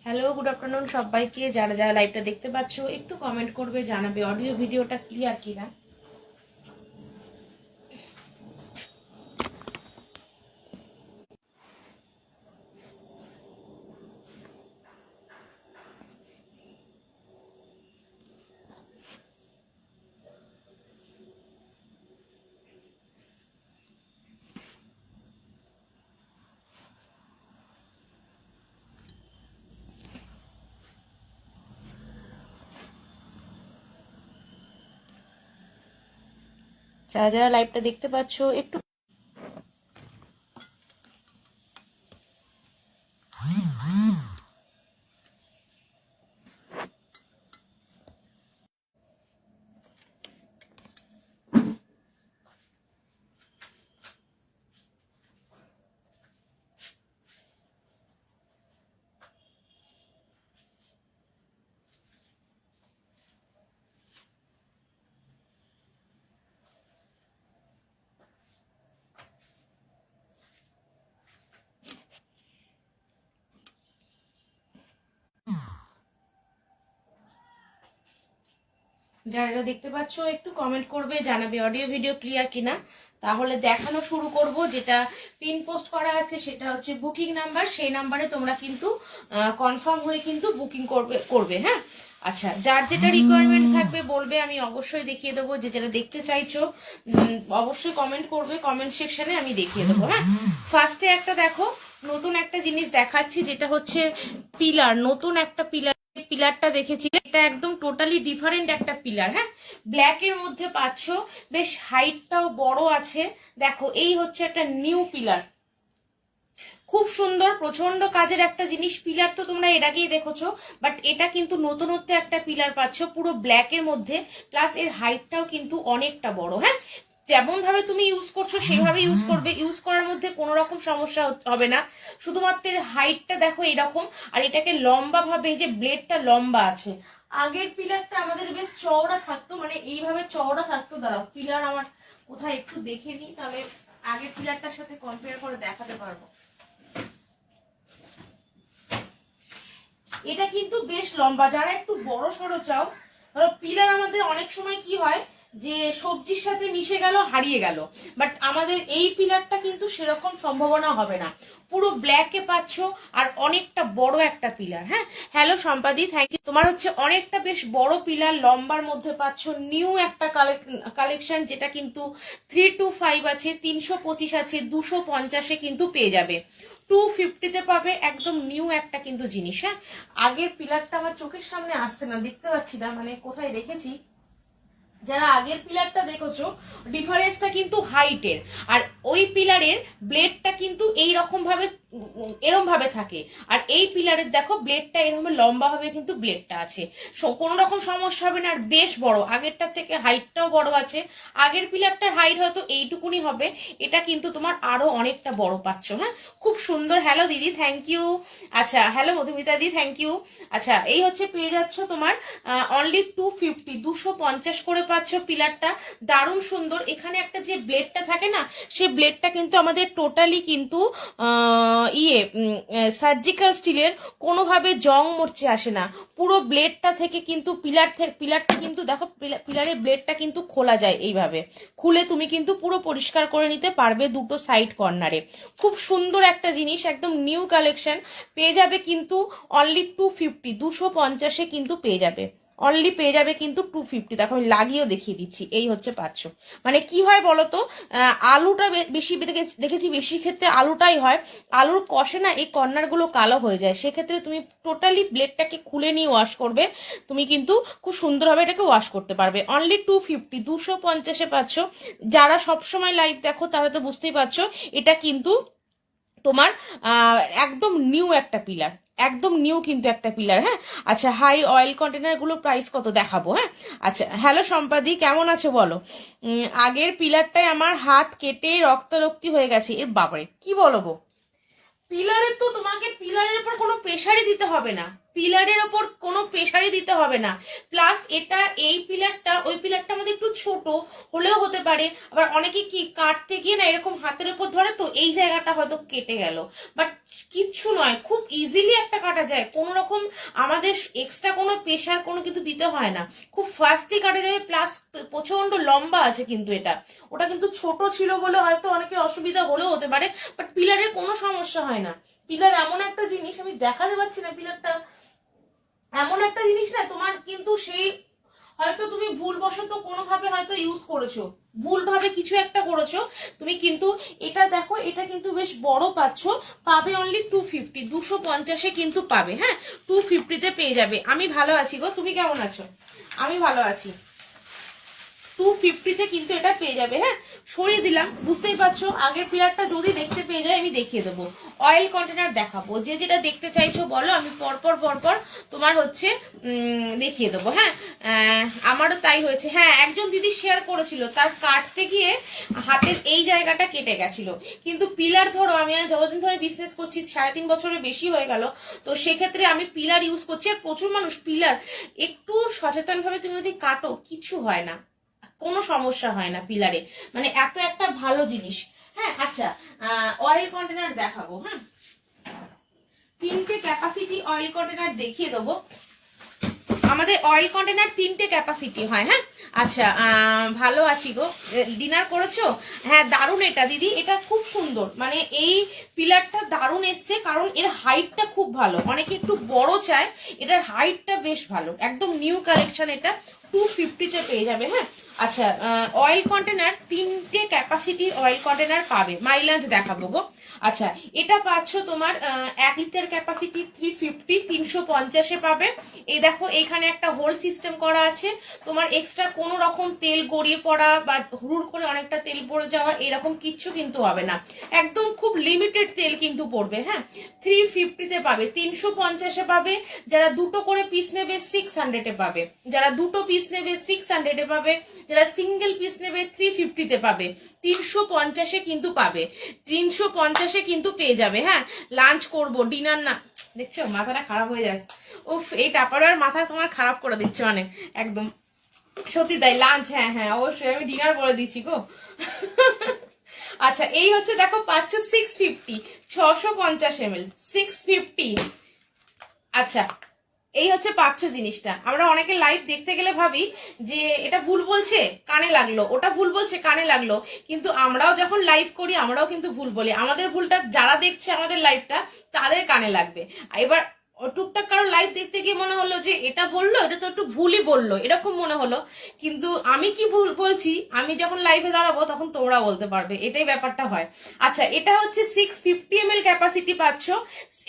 Hello, good afternoon সবাইকে। যারা যারা লাইভটা দেখতে পাচ্ছ একটু কমেন্ট করবে, জানাবে অডিও ভিডিওটা ক্লিয়ার কিনা। যারা যারা লাইভটা দেখতে পাচ্ছ একটু যারা দেখতে পাচ্ছ একটু কমেন্ট করবে, জানাবে অডিও ভিডিও ক্লিয়ার কিনা। তাহলে দেখানো শুরু করব। যেটা পিন পোস্ট করা আছে সেটা হচ্ছে বুকিং নাম্বার, সেই নাম্বারে তোমরা কিন্তু কনফার্ম হয়ে কিন্তু বুকিং করবে। হ্যাঁ, আচ্ছা, যার যেটা রিকোয়ারমেন্ট থাকবে বলবে, আমি অবশ্যই দেখিয়ে দেবো। যে যেটা দেখতে চাইছো অবশ্যই কমেন্ট করবে, কমেন্ট সেকশনে আমি দেখিয়ে দেবো। হ্যাঁ, ফার্স্টে একটা দেখো, নতুন একটা জিনিস দেখাচ্ছি, যেটা হচ্ছে পিলার। নতুন একটা পিলারটা দেখেছি, এটা একদম টোটালি ডিফারেন্ট একটা পিলার। হ্যাঁ, ব্ল্যাক এর মধ্যে পাচ্ছ, বেশ হাইটটাও বড় আছে। দেখো, এই হচ্ছে একটা নিউ পিলার, খুব সুন্দর, প্রচন্ড কাজের একটা জিনিস। পিলার তো তোমরা এর আগেই দেখেছো, বাট এটা কিন্তু নতুনত্ব একটা পিলার পাচ্ছ, পুরো ব্ল্যাক এর মধ্যে, প্লাস এর হাইটটাও কিন্তু অনেকটা বড়। হ্যাঁ, যেমন ভাবে তুমি ইউজ করছো সেইভাবে ইউজ করবে, ইউজ করার মধ্যে কোনো রকম সমস্যা হবে না। শুধুমাত্র এর হাইটটা দেখো এরকম, আর এটাকে লম্বা ভাবে, যে ব্লেডটা লম্বা আছে। আগের পিলারটা আমাদের বেশ চওড়া থাকতো, মানে এইভাবে চওড়া থাকতো। দাঁড়াও, পিলার আমার কোথায় একটু দেখে নিই, তাহলে আগের পিলারটার সাথে কম্পেয়ার করে দেখাতে পারবো। এটা কিন্তু বেশ লম্বা। যারা একটু বড় সড়ো চাও, ধরো পিলার আমাদের অনেক সময় কি হয় যে সবজির সাথে মিশে গেল, হারিয়ে গেল, বাট আমাদের এই পিলারটা কিন্তু সেরকম সম্ভাবনা হবে না। পুরো ব্ল্যাকে পাচ্ছ, আর অনেকটা বড় একটা পিলার। হ্যাঁ, হ্যালো সম্পাদি, থ্যাংক ইউ। তোমার হচ্ছে অনেকটা বেশ বড় পিলার, লম্বার মধ্যে পাচ্ছ, নিউ একটা কালেকশন, যেটা কিন্তু 325 আছে, 325 আছে, 250-এ কিন্তু পেয়ে যাবে, 250-তে পাবে। একদম নিউ একটা কিন্তু জিনিস। হ্যাঁ, আগের পিলারটা আমার চোখের সামনে আসছে না, দেখতে পাচ্ছি না, মানে কোথায় রেখেছি। যারা আগের পিলারটা দেখেছো, ডিফারেন্সটা কিন্তু হাইটের, আর ওই পিলারের ব্লেডটা কিন্তু এই রকম ভাবে, এরম ভাবে থাকে, আর এই পিলারের দেখো ব্লেডটা এরকম লম্বা ভাবে কিন্তু ব্লেডটা আছে। কোনো রকম সমস্যা হবে না, আর বেশ বড়, আগেরটার থেকে হাইটটাও বড় আছে। আগের পিলারটার হাইট হয়তো এইটুকুনি হবে, এটা কিন্তু তোমার আরো অনেকটা বড় পাচ্ছ। হ্যাঁ, খুব সুন্দর। হ্যালো দিদি, থ্যাংক ইউ। আচ্ছা, হ্যালো মধুমিতা দি, থ্যাংক ইউ। আচ্ছা, এই হচ্ছে পেয়ে যাচ্ছ তোমার অনলি 250, 250 করে পাচ্ছ পিলারটা। দারুণ সুন্দর। এখানে একটা যে ব্লেডটা থাকে না, সেই ব্লেডটা কিন্তু আমাদের টোটালি কিন্তু সার্জিক্যাল স্টিলের, কোনোভাবে জং মরচে আসে না। পুরো ব্লেডটা থেকে কিন্তু পিলারটা কিন্তু দেখো, পিলারের ব্লেডটা কিন্তু খোলা যায়, এইভাবে খুলে তুমি কিন্তু পুরো পরিষ্কার করে নিতে পারবে দুটো সাইড কর্নারে। খুব সুন্দর একটা জিনিস, একদম নিউ কালেকশন পেয়ে যাবে কিন্তু অনলি 250, 250-এ কিন্তু পেয়ে যাবে। অনলি পেয়ে যাবে কিন্তু 250। দেখো, আমি লাগিয়েও দেখিয়ে দিচ্ছি, এই হচ্ছে পাচ্ছ। মানে কি হয় বলতো, আলুটা বেশি দেখেছি, বেশি ক্ষেত্রে আলুটাই হয়, আলুর কষে না এই কর্নারগুলো কালো হয়ে যায়। সেক্ষেত্রে তুমি টোটালি ব্লেডটাকে খুলে নিয়ে ওয়াশ করবে, তুমি কিন্তু খুব সুন্দরভাবে এটাকে ওয়াশ করতে পারবে। অনলি 250, 250-এ পাচ্ছ। যারা সবসময় লাইভ দেখো তারা তো বুঝতেই পারছো, এটা কিন্তু তোমার একদম নিউ একটা পিলার, একদম নিউ কিন্তু একটা পিলার। হ্যাঁ, আচ্ছা, হাই অয়েল কন্টেনার গুলো প্রাইস কত দেখাবো। হ্যাঁ, আচ্ছা, হ্যালো সম্পাদি, কেমন আছো বলো। আগের পিলারটায় আমার হাত কেটে রক্তারক্তি হয়ে গেছে। বাবারে, কি বলো গো। পিলারে তো তোমাকে পিলারের উপর কোনো প্রেশারই দিতে হবে না, পিলারের ওপর কোনো প্রেসারই দিতে হবে না। প্লাস এটা এই পিলারটা ওই পিলারটা আমাদের একটু ছোট হলেও হতে পারে, আবার অনেকে কি কাটতে গিয়ে না এরকম হাতের উপর ধরে তো এই জায়গাটা হয়তো কেটে গেল, বাট কিচ্ছু নয়, খুব ইজিলি একটা কাটা যায়, কোনো রকম আমাদের এক্সট্রা কোনো প্রেসার কোনো কিছু দিতে হয় না, খুব ফাস্টলি কাটা যাবে। প্লাস প্রচন্ড লম্বা আছে কিন্তু এটা, ওটা কিন্তু ছোট ছিল বলে হয়তো অনেকের অসুবিধা হলেও হতে পারে, বাট পিলারের কোনো সমস্যা হয় না। পিলার এমন একটা জিনিস, আমি দেখাতে পাচ্ছি না, পিলারটা এমন একটা জিনিস না, তোমার কিন্তু সেই হয়তো তুমি ভুলবশত কোনোভাবে হয়তো ইউজ করেছো, ভুলভাবে কিছু একটা করেছো তুমি, কিন্তু এটা দেখো এটা কিন্তু বেশ বড় পাচ্ছ, পাবে অনলি 250, 250-এ কিন্তু পাবে। হ্যাঁ, 250-তে পেয়ে যাবে। আমি ভালো আছি গো, তুমি কেমন আছো? আমি ভালো আছি। 250-তে কিন্তু এটা পেয়ে যাবে। হ্যাঁ, সরিয়ে দিলাম, বুঝতেই পারছো। আগের পিলারটা যদি দেখতে পেয়ে যায় আমি দেখিয়ে দেবো, অয়েল কন্টেনার দেখাবো, যে যেটা দেখতে চাইছো বলো, আমি পরপর পরপর তোমার হচ্ছে দেখিয়ে দেবো। হ্যাঁ, আমারও তাই হয়েছে। হ্যাঁ, একজন দিদি শেয়ার করেছিল তার কাটতে গিয়ে হাতের এই জায়গাটা কেটে গেছিল, কিন্তু পিলার ধরো আমি যতদিন ধরে বিজনেস করছি 3.5 বছরের বেশি হয়ে গেল, তো সেক্ষেত্রে আমি পিলার ইউজ করছি। আর প্রচুর মানুষ পিলার একটু সচেতনভাবে তুমি যদি কাটো কিছু হয় না, কোনো সমস্যা হয় না পিলারে, মানে এত একটা ভালো জিনিস। হ্যাঁ, আচ্ছা, অয়েল কন্টেনার দেখাবো। হ্যাঁ, 3টে ক্যাপাসিটি অয়েল কন্টেনার দেখিয়ে দেবো। আমাদের অয়েল কন্টেনার 3টে ক্যাপাসিটি হয়। হ্যাঁ, আচ্ছা, ভালো আছি গো, ডিনার করেছো? হ্যাঁ, দারুণ এটা দিদি, এটা খুব সুন্দর, মানে এই পিলারটা দারুণ এসছে, কারণ এর হাইটটা খুব ভালো, অনেকে একটু বড় চায়, এটার হাইটটা বেশ ভালো, একদম নিউ কালেকশন, এটা 250-তে পেয়ে যাবে। হ্যাঁ, আচ্ছা, অয়েল কন্টেনার 3টে ক্যাপাসিটি অয়েল কন্টেনার পাবে। মাইলেজ দেখাবো গো। আচ্ছা, এটা পাচ্ছ তোমার 1 লিটার ক্যাপাসিটি 350, 350-এ পাবে। এই দেখো এইখানে একটা হোল সিস্টেম করা আছে, তোমার এক্সট্রা কোনো রকম তেল গড়িয়ে পড়া বা হুড় করে অনেকটা তেল পড়ে যাওয়া এরকম কিচ্ছু কিন্তু হবে না, একদম খুব লিমিটেড তেল কিন্তু পড়বে। হ্যাঁ, 350-তে পাবে, 350-এ পাবে। যারা দুটো করে পিস নেবে 600-এ পাবে, যারা দুটো পিস নেবে 600-এ পাবে, যারা সিঙ্গেল পিস নেবে 350-তে পাবে, 350-এ কিন্তু পাবে, 350-এ কিন্তু পেয়ে যাবে। হ্যাঁ, লাঞ্চ করব, ডিনার না, দেখছো মাথাটা খারাপ হয়ে যায়, উফ এই টাপার মাথা তোমার খারাপ করে দিচ্ছে, মানে একদম সত্যি তাই। লাঞ্চ, হ্যাঁ হ্যাঁ অবশ্যই, আমি ডিনার করে দিচ্ছি গো। আচ্ছা, এই হচ্ছে দেখো পাচ্ছ 650, 650 ml 650। আচ্ছা, এই হচ্ছে পাচ্ছ জিনিসটা। আমরা অনেকে লাইভ দেখতে গেলে ভাবি যে এটা ভুল বলছে কানে লাগলো, ওটা ভুল বলছে কানে লাগলো, কিন্তু আমরাও যখন লাইভ করি আমরাও কিন্তু ভুল বলি, আমাদের ভুলটা যারা দেখছে আমাদের লাইভটা তাদের কানে লাগবে। এবার টুকটাক কারো লাইভ দেখতে গিয়ে মনে হলো যে এটা বললো, এটা তো একটু ভুলই বললো, এরকম মনে হলো, কিন্তু আমি কি ভুল বলছি আমি যখন লাইভে দাঁড়াবো তখন তোমরা বলতে পারবে, এটাই ব্যাপারটা হয়। আচ্ছা, এটা হচ্ছে 650 ml ক্যাপাসিটি পাচ্ছ।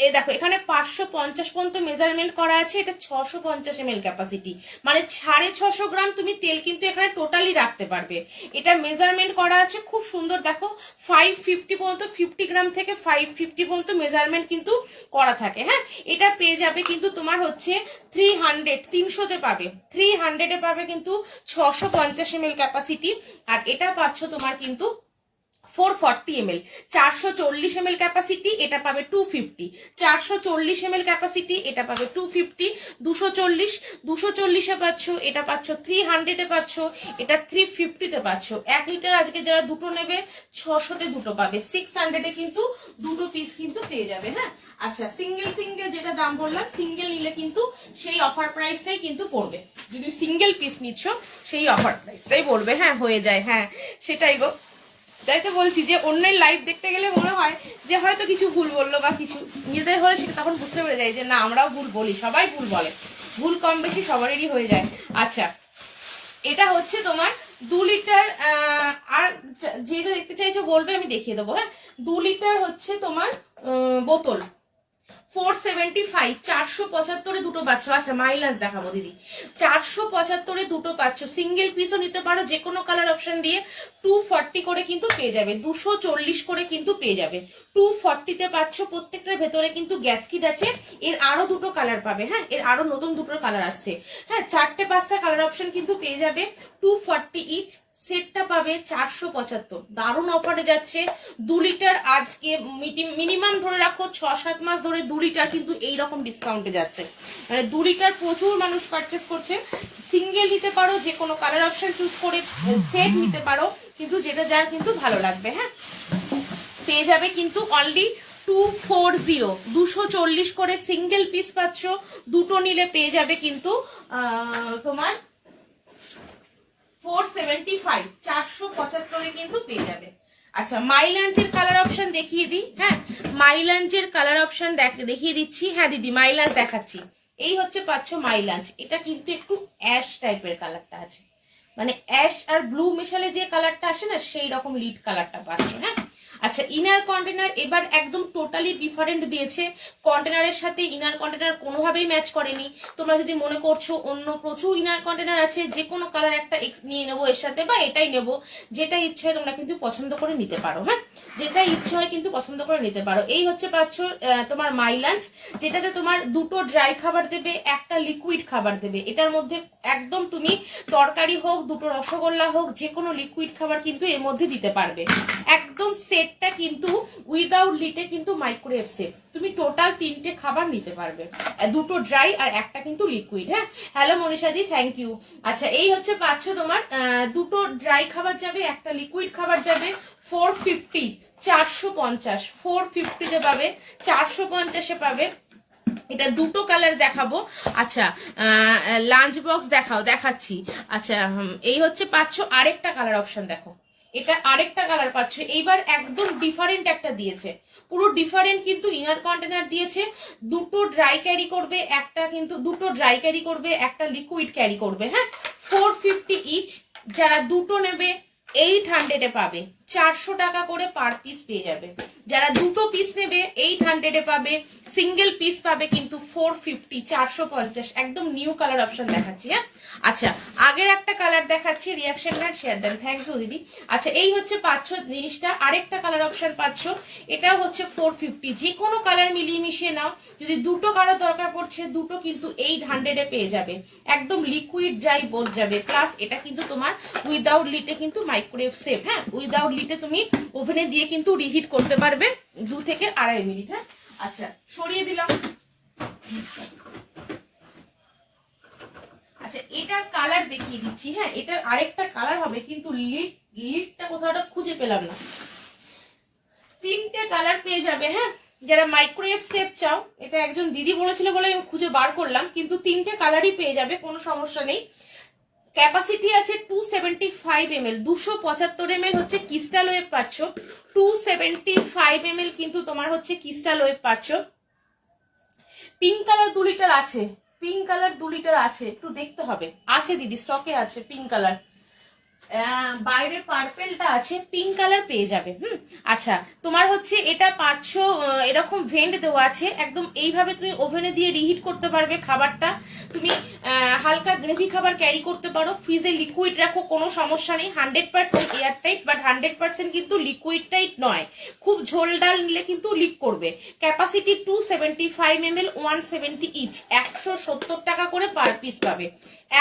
এই দেখো এখানে 550 পর্যন্ত মেজারমেন্ট করা আছে, এটা 650 ml ক্যাপাসিটি, মানে 650 গ্রাম তুমি তেল কিন্তু এখানে টোটালি রাখতে পারবে। এটা মেজারমেন্ট করা আছে খুব সুন্দর, দেখো 550 পর্যন্ত, 50 গ্রাম থেকে 550 পর্যন্ত মেজারমেন্ট কিন্তু করা থাকে। হ্যাঁ, এটা পেয়ে যাবে কিন্তু তোমার হচ্ছে 300-তে পাবে, 300-এ পাবে কিন্তু 650 ml ক্যাপাসিটি। আর এটা পাচ্ছ তোমার কিন্তু 440 ml, 440 ml ক্যাপাসিটি, এটা পাবে 250, 440 ml ক্যাপাসিটি, এটা পাবে 250, 240-এ পাচ্ছ, এটা পাচ্ছ 300-এ পাচ্ছ, এটা 350-তে পাচ্ছ। 1 লিটার আজকে যারা দুটো নেবে 600-তে দুটো পাবে, 600-এ কিন্তু দুটো পিস কিন্তু পেয়ে যাবে। হ্যাঁ, আচ্ছা, সিঙ্গেল যেটা দাম বললাম, সিঙ্গেল নিলে কিন্তু সেই অফার প্রাইসটাই কিন্তু পড়বে, যদি সিঙ্গেল পিস নিচ্ছ সেই অফার প্রাইসটাই পড়বে। হ্যাঁ, হয়ে যায়, হ্যাঁ সেটাই গো। তাই তো বলছি যে অন্যের লাইভ দেখতে গেলে মনে হয় যে হয়তো কিছু ভুল বললো বা কিছু, নিজেদের হলে সেটা তখন বুঝতে পেরে যায় যে না আমরাও ভুল বলি, সবাই ভুল বলে, ভুল কম বেশি সবারই হয়ে যায়। আচ্ছা, এটা হচ্ছে তোমার 2 লিটার, আর যে যে দেখতে চাইছো বলবে আমি দেখিয়ে দেবো। হ্যাঁ, 2 লিটার হচ্ছে তোমার বোতল 475, 475-এ দুটো পাচ্ছ। আচ্ছা, মাইলেজ দেখাবো দিদি, 475-এ দুটো পাচ্ছ, সিঙ্গেল পিসও নিতে পারো যে কোনো কালার অপশন দিয়ে, 240 করে কিন্তু পেয়ে যাবে, 240 করে কিন্তু পেয়ে যাবে, 240-তে পাচ্ছ। প্রত্যেকটার ভেতরে কিন্তু গ্যাস কিট আছে, এর আরো দুটো কালার পাবে। হ্যাঁ, এর আরো নতুন দুটো কালার আসছে। হ্যাঁ, 4টে 5টা কালার অপশন কিন্তু পেয়ে যাবে, 240 ইচ, সেটটা পাবে 475। দারুণ অফারে যাচ্ছে। 2 লিটার আজকে মিনিমাম ধরে রাখো 6-7 মাস ধরে 2 লিটার কিন্তু এইরকম ডিসকাউন্টে যাচ্ছে, মানে 2 লিটার প্রচুর মানুষ পারচেস করছে। সিঙ্গেল নিতে পারো, যে কোনো কালার অপশন চুজ করে সেট নিতে পারো, কিন্তু যেটা যার কিন্তু ভালো লাগবে। হ্যাঁ, পেয়ে যাবে কিন্তু অনলি 240, 240 করে সিঙ্গেল পিস পাচ্ছ। দুটো নিলে পেয়ে যাবে কিন্তু তোমার 475, 475 কিন্তু পেয়ে যাবে। আচ্ছা, মাই লাঞ্চের কালার অপশন দেখিয়ে দিই। হ্যাঁ, মাই লাঞ্চের কালার অপশন দেখিয়ে দিচ্ছি। হ্যাঁ দিদি, মাই লাঞ্চ দেখাচ্ছি। এই হচ্ছে পাচ্ছ মাই লাঞ্চ। এটা কিন্তু একটু অ্যাশ টাইপের কালারটা আছে, মানে অ্যাশ আর ব্লু মেশালে যে কালারটা আসে না, সেই রকম লিড কালারটা পাচ্ছ। হ্যাঁ, আচ্ছা, ইনার কন্টেনার এবার একদম টোটালি ডিফারেন্ট দিয়েছে। কন্টেনারের সাথে ইনার কন্টেনার কোনোভাবেই ম্যাচ করেনি। তোমরা যদি মনে করছো অন্য প্রচুর ইনার কন্টেনার আছে, যে কোনো কালার একটা নিয়ে নেবো এর সাথে, বা এটাই নেবো, যেটা ইচ্ছে হয় তোমরা কিন্তু পছন্দ করে নিতে পারো। হ্যাঁ, যেটা ইচ্ছে হয় কিন্তু পছন্দ করে নিতে পারো। এই হচ্ছে পাচ্ছ তোমার মাই লাঞ্চ, যেটাতে তোমার দুটো ড্রাই খাবার দেবে, একটা লিকুইড খাবার দেবে। এটার মধ্যে একদম তুমি তরকারি হোক, দুটো রসগোল্লা হোক, যে কোনো লিকুইড খাবার কিন্তু এর মধ্যে দিতে পারবে। একদম সেটটা কিন্তু উইদাউট লিটে কিন্তু মাইক্রোওয়েভ সেট। তুমি টোটাল 3টে খাবার নিতে পারবে, দুটো ড্রাই আর একটা কিন্তু লিকুইড। হ্যাঁ, হ্যালো মনীষাদি, থ্যাংক ইউ। আচ্ছা, এই হচ্ছে পাচ্ছ তোমার দুটো ড্রাই খাবার যাবে, একটা লিকুইড খাবার যাবে। 450, 450, 450 তে পাবে, 450-এ পাবে। এটা দুটো কালার দেখাবো। আচ্ছা, লাঞ্চ বক্স দেখাচ্ছি। আচ্ছা, এই হচ্ছে পাচ্ছ আরেকটা কালার অপশন। দেখো, এটা আরেকটা কালার পাচ্ছ। এইবার একদম ডিফারেন্ট একটা দিয়েছে, পুরো ডিফারেন্ট কিন্তু ইনার কন্টেনার দিয়েছে। দুটো ড্রাই ক্যারি করবে, একটা কিন্তু দুটো ড্রাই ক্যারি করবে, একটা লিকুইড ক্যারি করবে। হ্যাঁ, 450 ইচ। যারা দুটো নেবে 800-এ পাবে, 400 টাকা করে পার পিস পেয়ে যাবে। যারা দুটো পিস নেবে 800-এ পাবে, সিঙ্গেল পিস পাবে কিন্তু 450, 450। একদম নিউ কালার অপশন দেখাচ্ছি। হ্যাঁ, আচ্ছা, আগের একটা কালার দেখাচ্ছি, রিয়াকশন আর শেয়ার দেন। থ্যাংক ইউ দিদি। আচ্ছা, এই হচ্ছে পাচ্ছ জিনিসটা, আরেকটা কালার অপশন পাচ্ছ। এটাও হচ্ছে 450। যে কোনো কালার মিলিয়ে মিশিয়ে নাও। যদি দুটো কালার দরকার পড়ছে, দুটো কিন্তু 800-এ পেয়ে যাবে। একদম লিকুইড ড্রাই বোঝ যাবে। প্লাস এটা কিন্তু তোমার উইদাউট লিটে কিন্তু মাইক্রোওয়েভ সেফ। হ্যাঁ, উইদাউট লিটে তুমি ওভেনে দিয়ে কিন্তু রিহিট করতে পারবে 2 থেকে 2.5 মিনিট। হ্যাঁ, আচ্ছা, সরিয়ে দিলাম। আচ্ছা, এটার কালার দেখিয়ে দিচ্ছি। হ্যাঁ, এটার আরেকটা কালার হবে, কিন্তু লিডটা কোথাওটা খুঁজে পেলাম না। 3টে কালার পেয়ে যাবে। হ্যাঁ, যারা মাইক্রোওয়েভ সেফ চাও, এটা একজন দিদি বলেছিল বলে আমি খুঁজে বার করলাম, কিন্তু 3টে কালারই পেয়ে যাবে, কোনো সমস্যা নেই। ক্যাপাসিটি আছে 275 ml, 275 ml হচ্ছে ক্রিস্টাল ওয়েভ পাচ্ছ। 275 ml কিন্তু তোমার হচ্ছে ক্রিস্টাল ওয়েভ পাচ্ছ। পিঙ্ক কালার 2 লিটার আছে, পিঙ্ক কালার 2 লিটার আছে, একটু দেখতে হবে। আছে দিদি, স্টকে আছে পিঙ্ক কালার। বাইরে পার্পেলটা আছে, পিঙ্ক কালার পেয়ে যাবে। আচ্ছা, তোমার হচ্ছে এটা 500 এরকম ভেন্ট দেওয়া আছে। একদম এইভাবে তুমি ওভেনে দিয়ে রিহিট করতে পারবে খাবারটা। তুমি হালকা গ্রেভি খাবার ক্যারি করতে পারো, ফ্রিজে লিকুইড রাখো, কোনো সমস্যা নেই। 100% এয়ার টাইট, বাট 100% কিন্তু লিকুইড টাইট নয়। খুব ঝোল ডাল নিলে কিন্তু লিক করবে। Capacity 275 ml, 170 each. 170 টাকা করে পার পিস পাবে,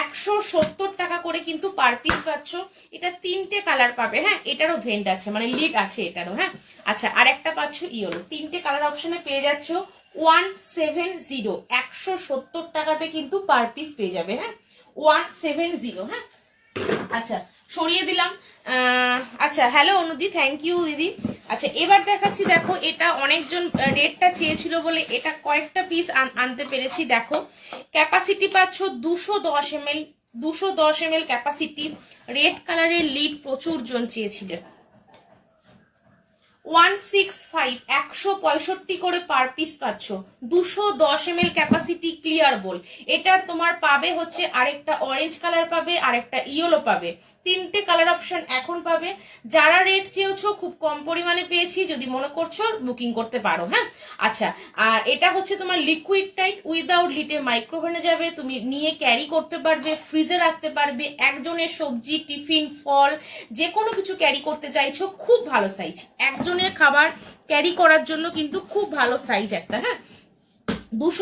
170 টাকা করে কিন্তু পার পিস পাচ্ছ। এটা 3টে কালার পাবে। হ্যাঁ, এটারও ভেন্ট আছে, মানে লিড আছে এটারও। হ্যাঁ, আচ্ছা, আর একটা পাচ্ছ ইয়েলো। 3টে কালার অপশনে পেয়ে যাচ্ছ 170, 170 টাকাতে কিন্তু পার পিস পেয়ে যাবে। হ্যাঁ, 170। হ্যাঁ, আচ্ছা, সরিয়ে দিলাম। আচ্ছা, হ্যালো অনুদি, থ্যাংক ইউ দিদি। আচ্ছা, এবার দেখাচ্ছি। দেখো, এটা অনেকজন রেটটা চেয়েছিল বলে এটা কয়েকটা পিস আনতে পেরেছি। দেখো, ক্যাপাসিটি পাচ্ছ 210 ml, 210 ml ক্যাপাসিটি। রেড কালারের লিড প্রচুর জন চেয়েছিলেন। 165, 165 করে পার পিস পাচ্ছ। 210 ml ক্যাপাসিটি ক্লিয়ার বোল। এটার তোমার পাবে হচ্ছে আরেকটা অরেঞ্জ কালার পাবে, আরেকটা ইয়েলো পাবে। 3টে কালার অপশন এখন পাবে। যারা রেট চেয়েছো খুব কম পরিমাণে পেয়েছি, যদি মনে করছো বুকিং করতে পারো। হ্যাঁ, আচ্ছা, আর এটা হচ্ছে তোমার লিকুইড টাইট, উইদাউট লিটে মাইক্রোওভেনে যাবে। তুমি নিয়ে ক্যারি করতে পারবে, ফ্রিজে রাখতে পারবে। একজনের সবজি, টিফিন, ফল, যে কোনো কিছু ক্যারি করতে চাইছো, খুব ভালো সাইজ। একজনের খাবার ক্যারি করার জন্য কিন্তু খুব ভালো সাইজ একটা। হ্যাঁ, 200